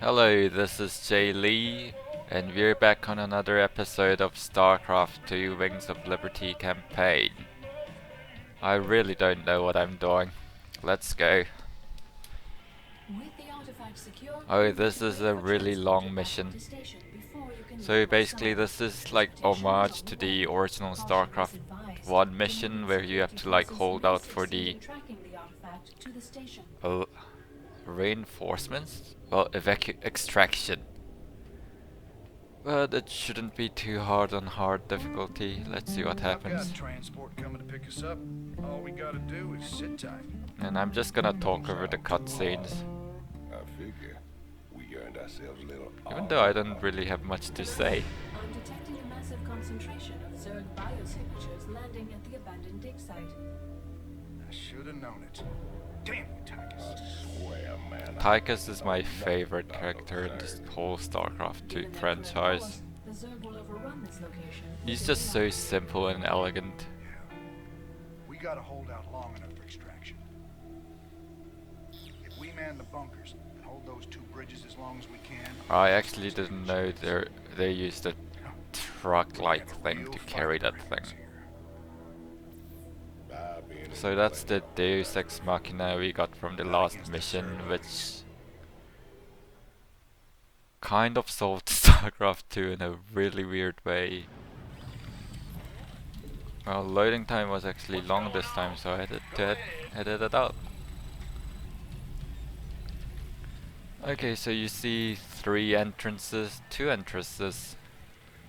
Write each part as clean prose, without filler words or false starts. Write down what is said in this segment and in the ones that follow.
Hello, this is JayLee, and we're back on another episode of Starcraft II Wings of Liberty campaign. I really don't know what I'm doing. Let's go. Oh, this is a really long mission. So basically this is like homage to the original Starcraft 1 mission where you have to like hold out for the uh, reinforcements? Well, extraction. But it shouldn't be too hard on hard difficulty. Let's see what I've got happens. transport coming to pick us up. All we gotta do is sit tight. And I'm just gonna talk over the cutscenes. I figure we earned ourselves a little Even though I don't really have much to say. I'm detecting a massive concentration of Zerg biosignatures landing at the abandoned dig site. I should have known it. Damn you, Tychus. swear, man. Tychus is my favorite character in this whole StarCraft 2 franchise. The Zerg will overrun this location. He's just so simple and elegant. Yeah. We gotta hold out long enough for extraction. If we man the bunkers and hold those two bridges as long as we can. I actually didn't know they used a truck-like thing to carry that thing. So that's the Deus Ex Machina we got from the last mission, which kind of solved StarCraft 2 in a really weird way. Well, loading time was actually long this time, so I had to edit it out. Okay, so you see two entrances,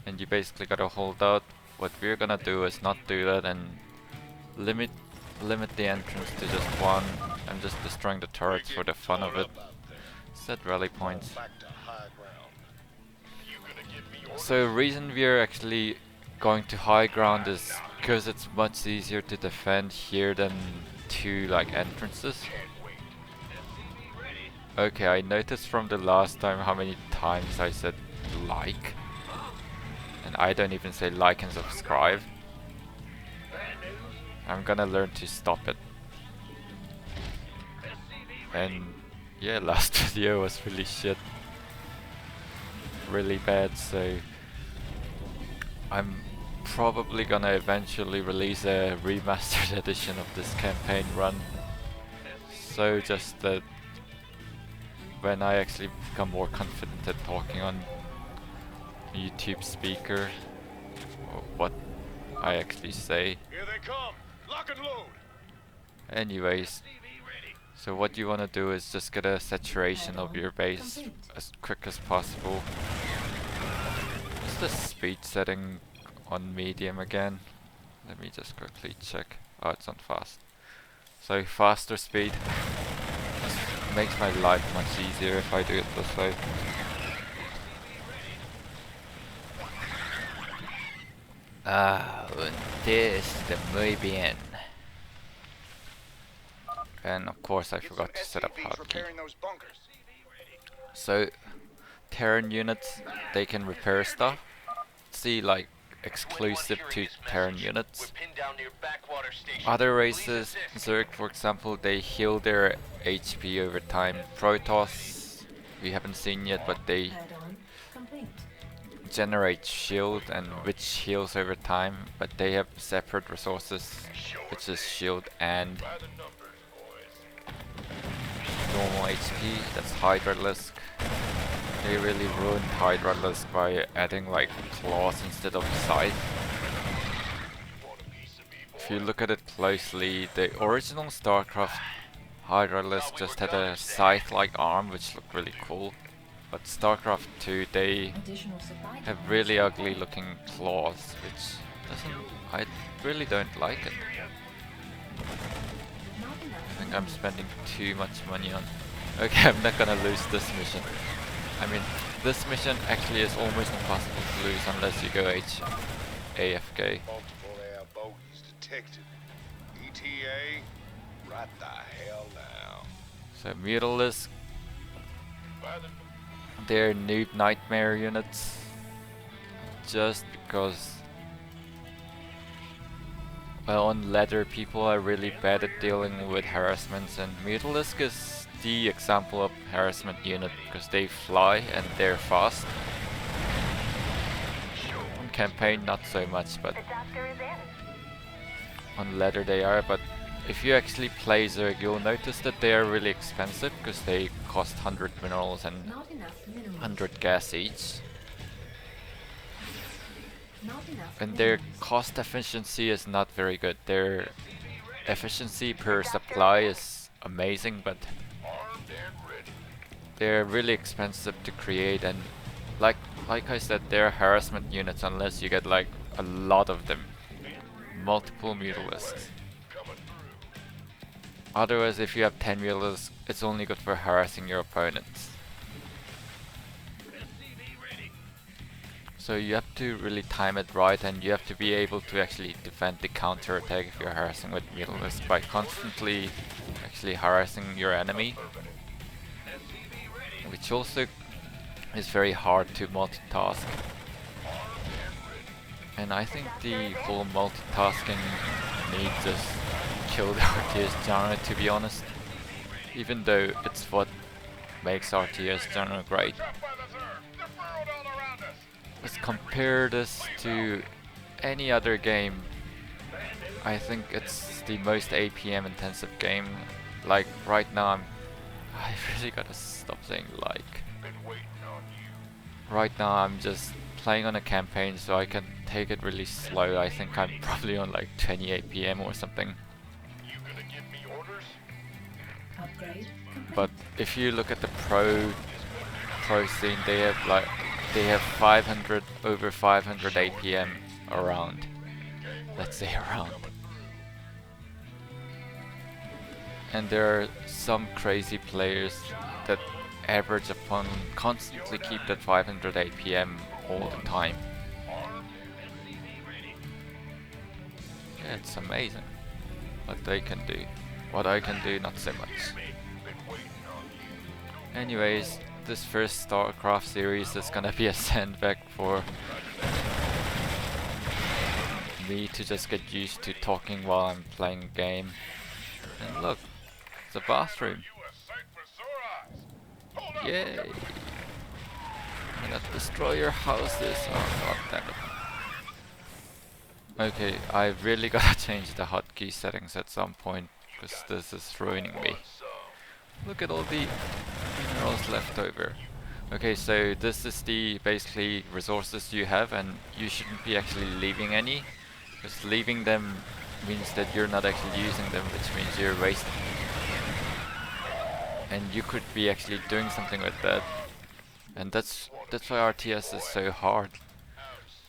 and you basically gotta hold out. What we're gonna do is not do that and limit the entrance to just one. I'm just destroying the turrets for the fun of it. Set rally points. So reason we're actually going to high ground is because it's much easier to defend here than two like entrances. Okay, I noticed from the last time how many times I said like. And I don't even say like and subscribe. I'm gonna learn to stop it. And yeah, last video was really shit. Really bad, so I'm probably gonna eventually release a remastered edition of this campaign run. So just that when I actually become more confident at talking on YouTube speaker, or what I actually say. Here they come. Lock and load. Anyways, so what you want to do is just get a saturation of your base as quick as possible. Is the speed setting on medium again? Let me just quickly check. Oh, it's on fast. So faster speed just makes my life much easier if I do it this way. Ah, und this the muy bien. And of course I forgot to set up hotkey. So Terran units, they can repair stuff. See, like exclusive to Terran units. Other races, Zerg for example, they heal their HP over time. Protoss, we haven't seen yet, but they Add-on complete. generate shield and which heals over time, but they have separate resources, which is shield and normal HP. That's Hydralisk. They really ruined Hydralisk by adding like claws instead of scythe. If you look at it closely, the original StarCraft Hydralisk just had a scythe-like arm, which looked really cool. But StarCraft 2, they Additional supply have depots really required. ugly looking claws, which I really don't like it. Not enough. I think I'm spending too much money on. Okay, I'm not gonna lose this mission. I mean, this mission actually is almost impossible to lose unless you go AFK. Multiple air bogeys detected. ETA, right the hell now. So Mutalisk, they're noob nightmare units. Just because, well, on ladder people are really bad at dealing with harassments, and Mutalisk is the example of harassment unit because they fly and they're fast. On campaign not so much, but on ladder they are. But if you actually play Zerg, you'll notice that they are really expensive because they cost 100 minerals and Not enough minerals. 100 gas each. Not enough And their minerals. cost efficiency is not very good. Their efficiency per supply is amazing, but they're really expensive to create, and like I said, they're harassment units unless you get like a lot of them. Multiple mutalisks. Otherwise, if you have 10 mutalisks, it's only good for harassing your opponents. So you have to really time it right, and you have to be able to actually defend the counter attack if you're harassing with mutalisks by constantly actually harassing your enemy, which also is very hard to multitask. And I think the whole multitasking need just kill the RTS genre, to be honest. Even though it's what makes RTS genre great. Let's compare this to any other game. I think it's the most APM intensive game. Like right now I really gotta stop saying like. Right now I'm just playing on a campaign so I can take it really slow. I think I'm probably on like 20 APM or something. Upgrade complete. But if you look at the pro scene, they have 500 over 500 APM around. Let's say around. And there are some crazy players that average upon constantly keep that 500 APM all the time. Yeah, it's amazing what they can do. What I can do, not so much. Anyways, this first StarCraft series is gonna be a sandbag for me to just get used to talking while I'm playing a game. And look, it's a bathroom. Yay! I'm gonna destroy your houses. Oh god damn it. Okay, I really gotta change the hotkey settings at some point because this is ruining me. Look at all the minerals left over. Okay, so this is the basically resources you have, and you shouldn't be actually leaving any, because leaving them means that you're not actually using them, which means you're wasting. And you could be actually doing something with that. And that's why RTS is so hard.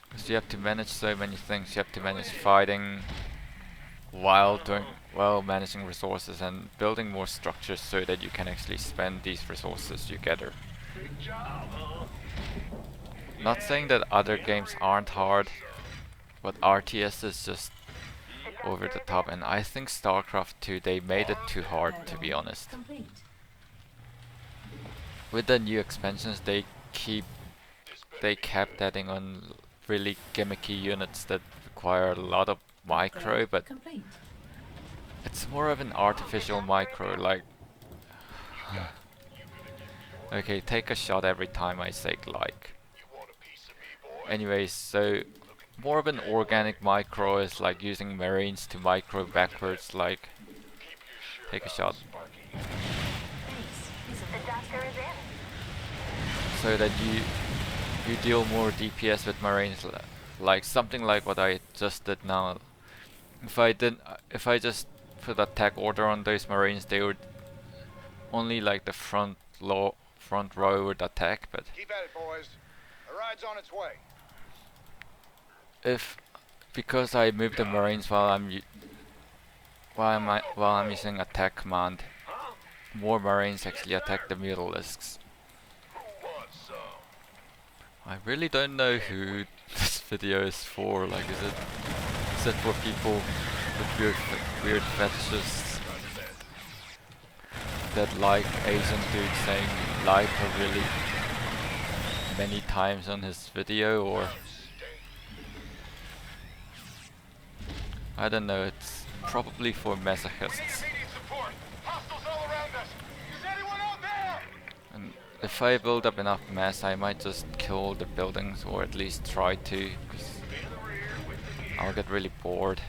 Because you have to manage so many things. You have to manage fighting while managing resources and building more structures so that you can actually spend these resources you gather. Not saying that other games aren't hard, but RTS is just over the top, and I think StarCraft II, they made it too hard, to be honest. Complete. With the new expansions, they kept adding on really gimmicky units that require a lot of micro, but Complete. it's more of an artificial micro, like okay, take a shot every time I say like. Anyways, so more of an organic micro is like using marines to micro backwards, like take a shot. So that you deal more DPS with marines, like something like what I just did now. If I just put attack order on those marines, they would only like the front row would attack, but Keep at it, boys. The ride's on its way. because I move the marines while I'm using attack command, more marines actually attack the mutalisks. I really don't know who this video is for. Like, is it for people with weird fetishes that like Asian dude saying like really many times on his video, or I don't know, it's probably for masochists. Hostiles all around us. Does anyone if I build up enough mass, I might just kill the buildings, or at least try to, because I'll get really bored.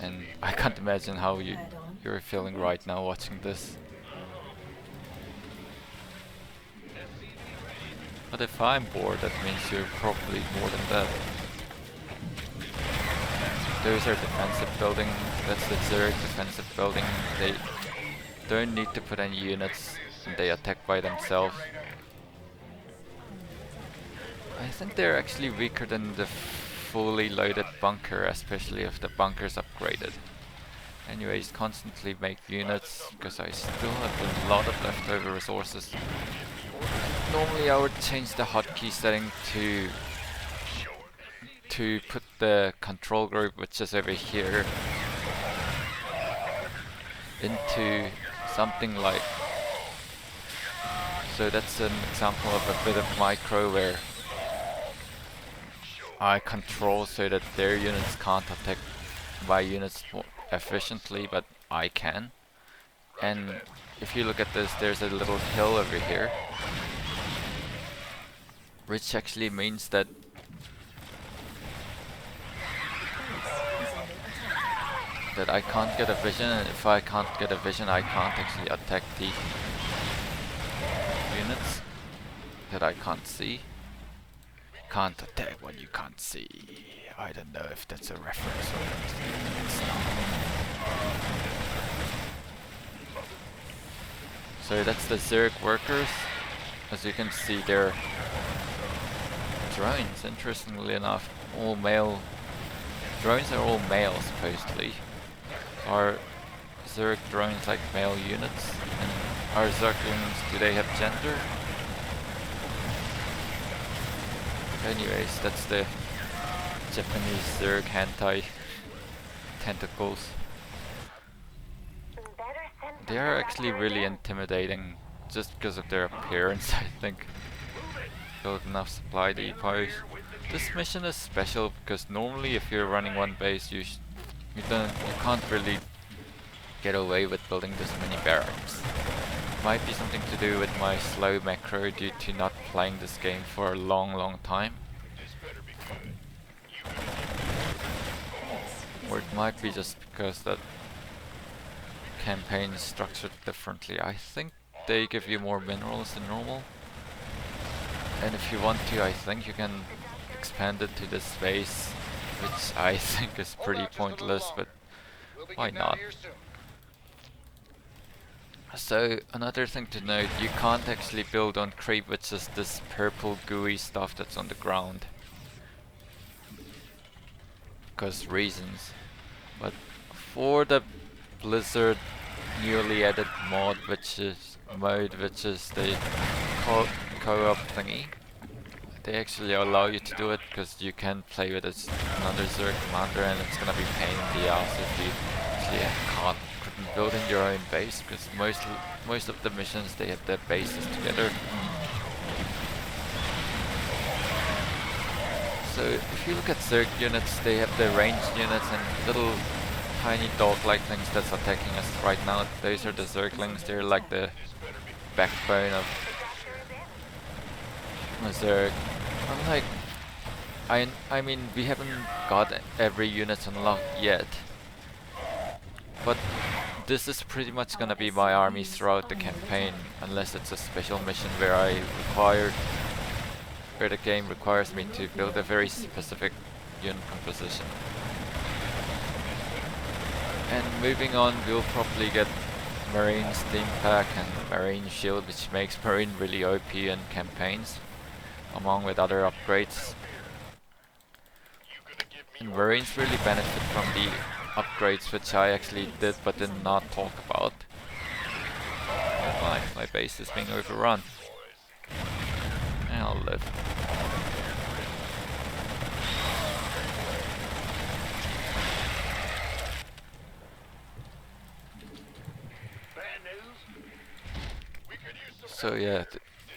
And I can't imagine how you're feeling right now watching this. But if I'm bored, that means you're probably more than that. Those are defensive buildings. That's the Zerg defensive building. They don't need to put any units, and they attack by themselves. I think they're actually weaker than the fully loaded bunker, especially if the bunker's upgraded. Anyways, constantly make units, because I still have a lot of leftover resources. Normally I would change the hotkey setting to put the control group, which is over here, into something like... So that's an example of a bit of micro where I control so that their units can't attack my units more efficiently, but I can. And if you look at this, there's a little hill over here, which actually means that I can't get a vision, and if I can't get a vision, I can't actually attack the units that I can't see. Can't attack what you can't see. I don't know if that's a reference or not. It's not. So that's the Zerg workers. As you can see, they're drones, interestingly enough. All male. Drones are all male, supposedly. Are Zerg drones like male units? And are Zerglings, do they have gender? Anyways, that's the Japanese Zerg hentai tentacles. They are actually really intimidating just because of their appearance, I think. Build enough supply depots. This mission is special because normally if you're running one base, you can't really get away with building this many barracks. Might be something to do with my slow macro due to not playing this game for a long time. Or it might be just because that campaign is structured differently. I think they give you more minerals than normal. And if you want to, I think you can expand it to this space, which I think is pretty pointless, but why not? So another thing to note, you can't actually build on creep, which is this purple gooey stuff that's on the ground. Because reasons. But for the Blizzard newly added mode, which is the co-op thingy, they actually allow you to do it because you can play with another Zerg commander, and it's gonna be pain in the ass if you actually couldn't build in your own base, because most of the missions they have their bases together. So if you look at Zerg units, they have the ranged units and little tiny dog-like things that's attacking us right now. Those are the Zerglings. They're like the backbone of Zerg. I'm like, I mean, we haven't got every unit unlocked yet, but this is pretty much gonna be my army throughout the campaign, unless it's a special mission where the game requires me to build a very specific unit composition. And moving on, we'll probably get Marine Steam Pack and Marine Shield, which makes Marine really OP in campaigns, along with other upgrades. And Marines really benefit from the upgrades, which I actually did but did not talk about. Oh my base is being overrun. I'll live. So yeah,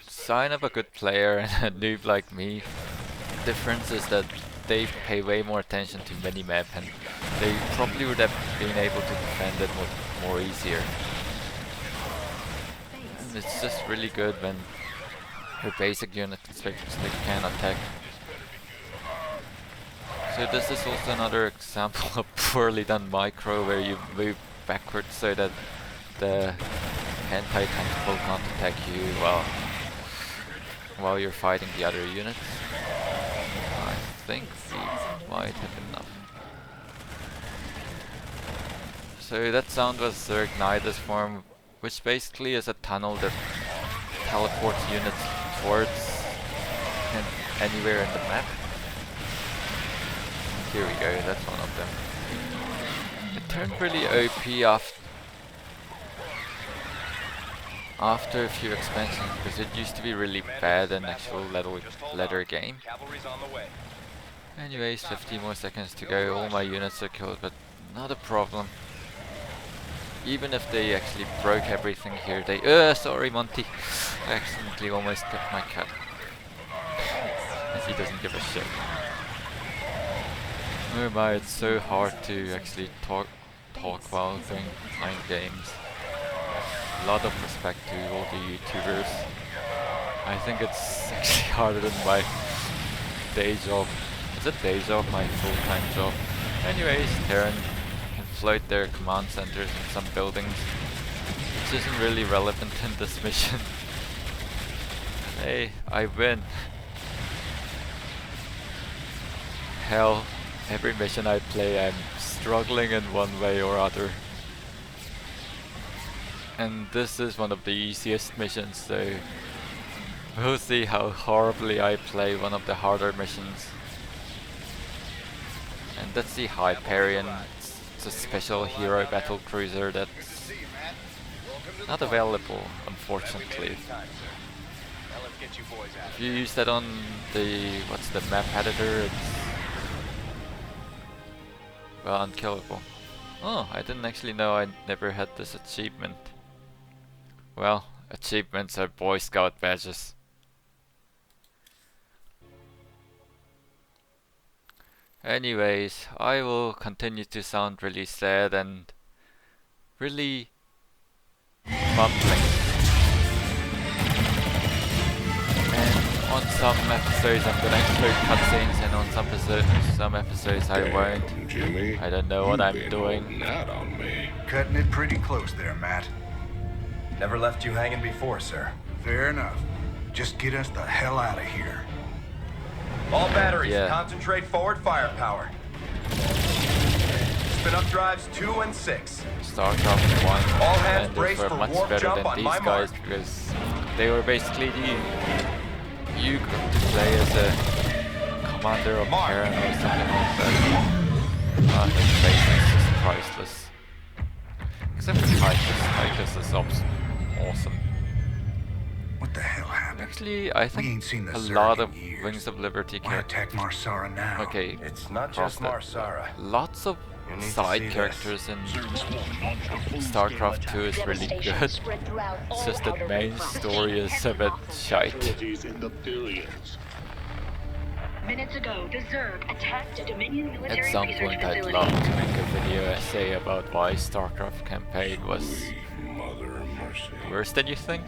sign of a good player and a noob like me. The difference is that they pay way more attention to minimap, and they probably would have been able to defend it more easier. And it's just really good when your basic units they can attack. So this is also another example of poorly done micro where you move backwards so that the hentai tentacle can't attack you while you're fighting the other units. I think we might have enough. So that sound was Zerg Nidus form, which basically is a tunnel that teleports units towards anywhere in the map. Here we go, that's one of them. It turned really OP after a few expansions, because it used to be really bad in actual letter game. Anyways, 50 more seconds to go, all my units are killed, but not a problem. Even if they actually broke everything here, they... sorry Monty! I accidentally almost kept my cat. He doesn't give a shit. Oh my, it's so hard to actually talk while playing games. A lot of respect to all the YouTubers. I think it's actually harder than my day job. Is it day job? My full-time job. Anyways, Terran can float their command centers in some buildings, which isn't really relevant in this mission. Hey, I win. Hell, every mission I play I'm struggling in one way or other. And this is one of the easiest missions, so we'll see how horribly I play one of the harder missions. And that's the Hyperion. It's a special hero battle cruiser that's not available, unfortunately. If you use that on the map editor, it's well, unkillable. Oh, I didn't actually know I never had this achievement. Well, achievements are Boy Scout badges. Anyways, I will continue to sound really sad and really mumbling. And on some episodes I'm gonna include cutscenes, and on some episodes I won't. Jimmy, I don't know what I'm doing. Not on me. Cutting it pretty close there, Matt. Never left you hanging before, sir. Fair enough. Just get us the hell out of here. All batteries, Yeah. concentrate forward firepower. Spin up drives 2 and 6. StarCraft 1 All hands and brace were for much warp better jump than on my these guys mark. because they were basically you got to play as a commander of Mark. Terran or something like that. Ah, his face is just priceless. Except for Titus is awesome. What the hell happened? Actually, I We think ain't seen the a Zerg lot in of years. Wings of Liberty Why characters. attack Marsara now? Okay, It's not cross just that. Marsara. Lots of You need to side see this. characters in StarCraft II is really good. It's just that main story is a bit shite. Minutes ago, the Zerg attacked a Dominion military At some research point I'd facility. love to make a video essay about why StarCraft campaign was Mother mercy. worse than you think,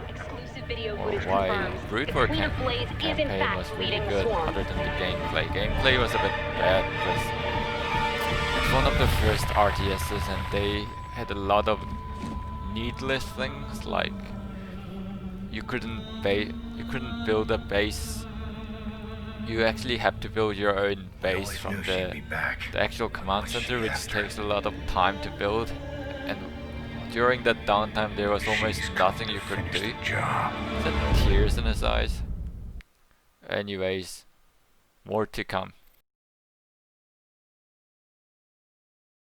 Exclusive video or footage why confirms Brood the War Queen of Blaze is in campaign fact was really leading the good, swarm. other than the gameplay. Gameplay was a bit bad because it's one of the first RTSs and they had a lot of needless things, like you couldn't build a base. You actually have to build your own base Always from knew she'd be the back. actual command What's she center, which after? takes a lot of time to build, and during that downtime there was almost She's nothing come you to could finish do. the job. He had tears in his eyes. Anyways, more to come.